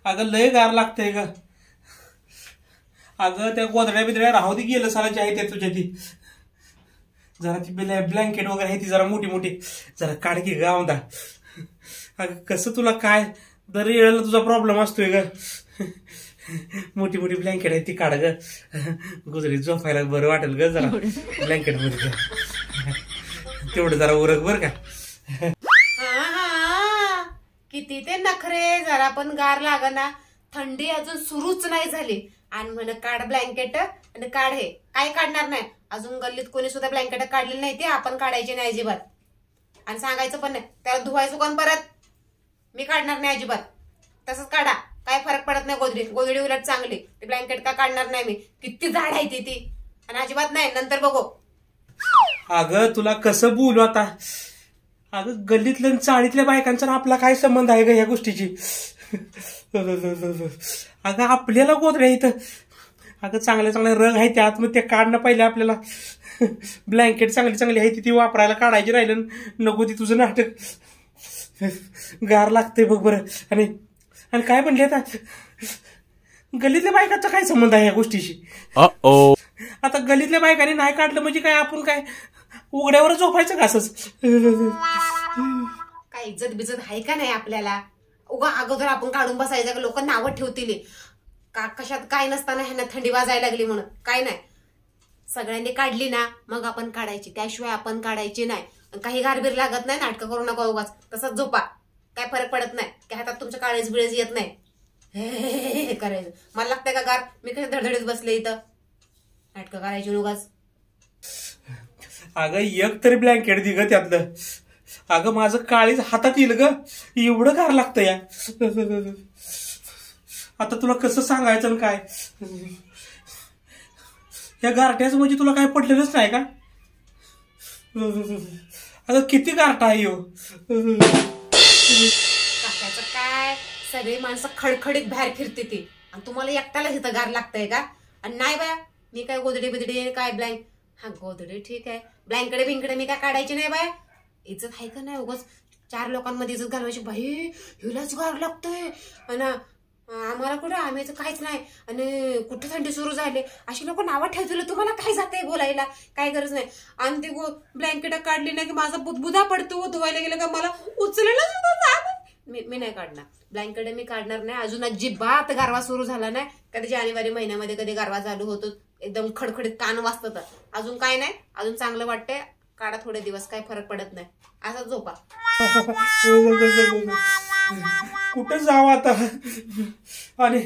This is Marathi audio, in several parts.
अगं लय गार लागतंय ग. अगं त्या गोधड्या बिधड्या राहू दे, गेलं सालाची आहे त्या तुझ्या ती. जरा ती ब्लँकेट वगैरे आहे ती जरा मोठी मोठी जरा काढ की गावदा. अगं कसं तुला काय दर वेळेला तुझा प्रॉब्लेम असतोय ग. मोठी मोठी ब्लँकेट आहे ती काढ ग. गुजरीत झोपायला बरं वाटेल ग जरा ब्लँकेट मध्ये. तेवढं जरा उरक बर का. किती ते नखरे, जरा पण गार लागना. थंडी अजून सुरूच नाही झाली आणि म्हण काढ ब्लँकेट आणि काढ. हे काय काढणार नाही. अजून गल्लीत कोणी सुद्धा ब्लँकेट काढलेली नाही, ते आपण काढायचे नाही अजिबात. आणि सांगायचं पण नाही, त्याला धुवायचं कोण परत. मी काढणार नाही अजिबात. तसंच काढा, काय फरक पडत नाही. गोधडी उलट चांगली. ते ब्लँकेट का काढणार नाही मी. किती झाड आहे ती आणि अजिबात नाही. नंतर बघू. अगं तुला कसं बोलू आता. अगं गल्लीतल्या चाळीतल्या बायकांचा आपला काय संबंध आहे ग ह्या गोष्टीची. अगं आपल्याला गोधड्या इथं. अगं चांगल्या चांगल्या रंग आहे त्यात, मग ते काढणं पाहिजे आपल्याला. ब्लँकेट चांगली चांगली आहे ती वापरायला काढायची राहिलं नको ती तुझं नाटक. गार लागतंय बघ बरं. आणि काय म्हणले आता गल्लीतल्या बायकांचा काय संबंध आहे या गोष्टीशी. आता गल्लीतल्या बायकांनी नाही काढलं म्हणजे काय आपण काय उघड्यावर झोपायचं का असंच. काय इज्जत बिजत आहे का नाही आपल्याला. उगा अगोदर आपण काढून बसायचं, लोक नावं ठेवतील का कशात काय नसताना ह्यांना थंडी वाजायला लागली म्हणून. काय नाही, सगळ्यांनी काढली ना मग आपण काढायची, त्याशिवाय आपण काढायची नाही. काही गारबीर लागत नाही, नाटकं करू नका उगाच. तसंच झोपा, काय फरक पडत नाही. की हातात तुमच्या काळेच बिळेच येत नाही. हे करायचं मला लागतंय का गार. मी कशी धडधडीत बसले इथं, नाटकं करायची उगाच. अगं एक तरी ब्लँकेट दि ग त्यातलं. अगं माझं काळीच हातात येईल ग, एवढं गार लागतं या. आता तुला कसं सांगायचं काय. या गारठ्याचं म्हणजे तुला काय पडलेलंच नाही का. अगं किती गारठा आहे हो. काय सगळी माणसं खडखडीत बाहेर फिरते ती आणि तुम्हाला एकट्याला इथं गार लागतंय का. आणि नाही बाया, मी काय गोधडी बिधडी काय हा गोधडी ठीक आहे, ब्लँकेट बिंकडे मी काय काढायची नाही बाया. इज्जत आहे का नाही उगाच. 4 लोकांमध्ये इज्जत घालवायची. बाई हिलाच गार लागतंय आणि आम्हाला कुठं, आम्ही काहीच नाही आणि कुठं थंडी सुरू झाली अशी लोक नावं ठेवतील. तुम्हाला काय जातंय बोलायला, काय गरज नाही. आणि ती ब्लँकेट काढली नाही की माझा बुदबुदा पडतो. धुवायला गेलं का मला उचलेला सुद्धा. मी नाही काढणार ब्लँकेट. मी काढणार नाही अजून. अजिबात गारवा सुरू झाला नाही. कधी जानेवारी महिन्यामध्ये कधी गारवा चालू होतो, एकदम खडखडीत कान वाजतात. अजून काय नाही, अजून चांगलं वाटतंय. काढा थोडे दिवस, काय फरक पडत नाही. असं झोपा. कुठं जाऊ आता आणि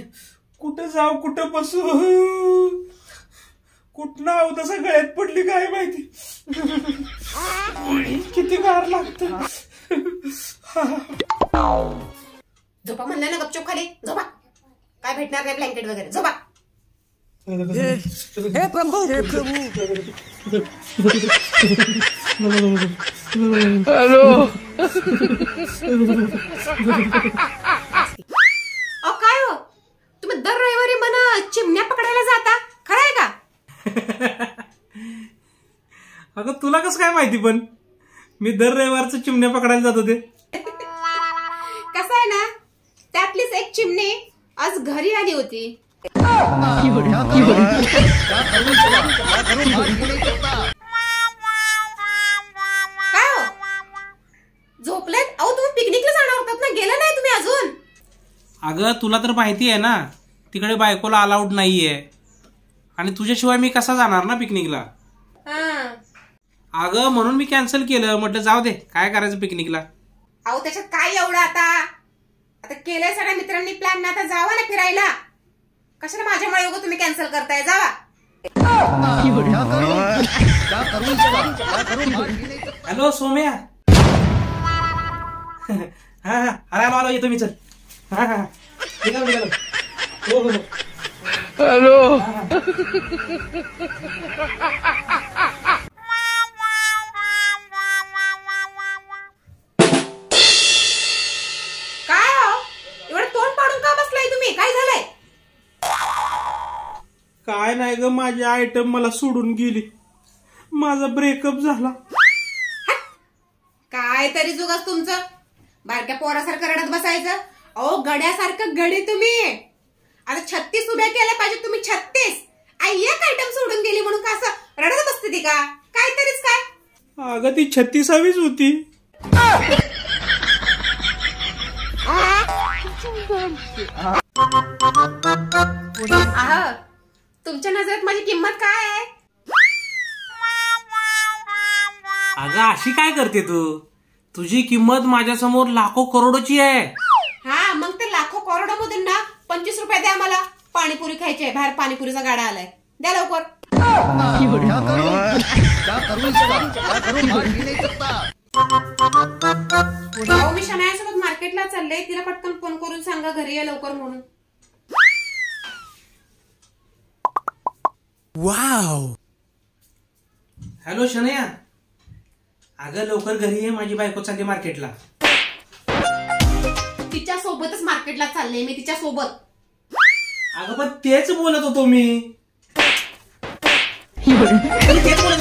कुठं जाऊ, कुठं बसू, कुठनं आहो तसं गळ्यात पडली काय माहिती. किती गार लागत. झोपा म्हणलं ना गपचूप खाली झोपा. काय भेटणार नाही ब्लँकेट वगैरे. झोपा. हे प्रभू हॅलो. काय हो तुम्ही दर रविवारी मला चिमण्या पकडायला जाता, खरं आहे का. अगं तुला कसं काय माहिती. पण मी दर रविवारचं चिमण्या पकडायला जात होते. कसं आहे ना, त्यातलीच एक चिमणी आज घरी आली होती. काय हो झोपलेत. अहो तुम्ही पिकनिकला जाणार होतात ना, गेला नाही तुम्ही अजून. अगं तुला तर माहिती आहे ना तिकडे बायकोला अलाउड नाहीये आणि तुझ्याशिवाय मी कसा जाणार ना पिकनिकला. अगं म्हणून मी कॅन्सल केलं. म्हटलं जाऊ दे, काय करायचं पिकनिकला. अहो त्याच्यात काय एवढं. आता केलंय सगळ्या मित्रांनी प्लॅन ना, आता जावा ना फिरायला. कशाला माझ्यामुळे एवढं तुम्ही कॅन्सल करताय. जावा. हॅलो सोम्या. हा अरे आलो येतो मी. चल हॅलो. काय हो एवढं तोंड पाडून का बसलाय तुम्ही, काय झालंय. काय नाही ग, माझी आयटम मला सोडून गेली. माझा ब्रेकअप झाला. काय काहीतरी जुगाच तुमचं. बारक्या पोरासारखं रडत बसायचं. अहो गड्यासारखं गडी तुम्ही. आता 36 उभ्या केल्या पाहिजे तुम्ही. 36. आई एक आयटम सोडून गेली म्हणून का असं रडत बसते ती का? काहीतरीच काय. अगं ती 36वीच होती. तुमच्या नजरेत माझी किंमत काय आहे? अगं अशी काय करते तू? तुझी किंमत माझ्यासमोर लाखो करोडची आहे. हा मग ते लाखो करोडमधून ना 25 रुपये द्या मला. पाणीपुरी खायची आहे. बाहेर पाणीपुरीचा गाडा आलाय. द्या लवकर. मी शनायासोबत मार्केटला चालले. तिला पटकन फोन करून सांगा घरी या लवकर म्हणून. वाव. हॅलो शनया. अगं लवकर घरी ये. माझी बायको चालली मार्केटला. तिच्या सोबतच मार्केटला चालले मी. तिच्या सोबत. अगं पण तेच बोलत होतो मी. तेच बोलत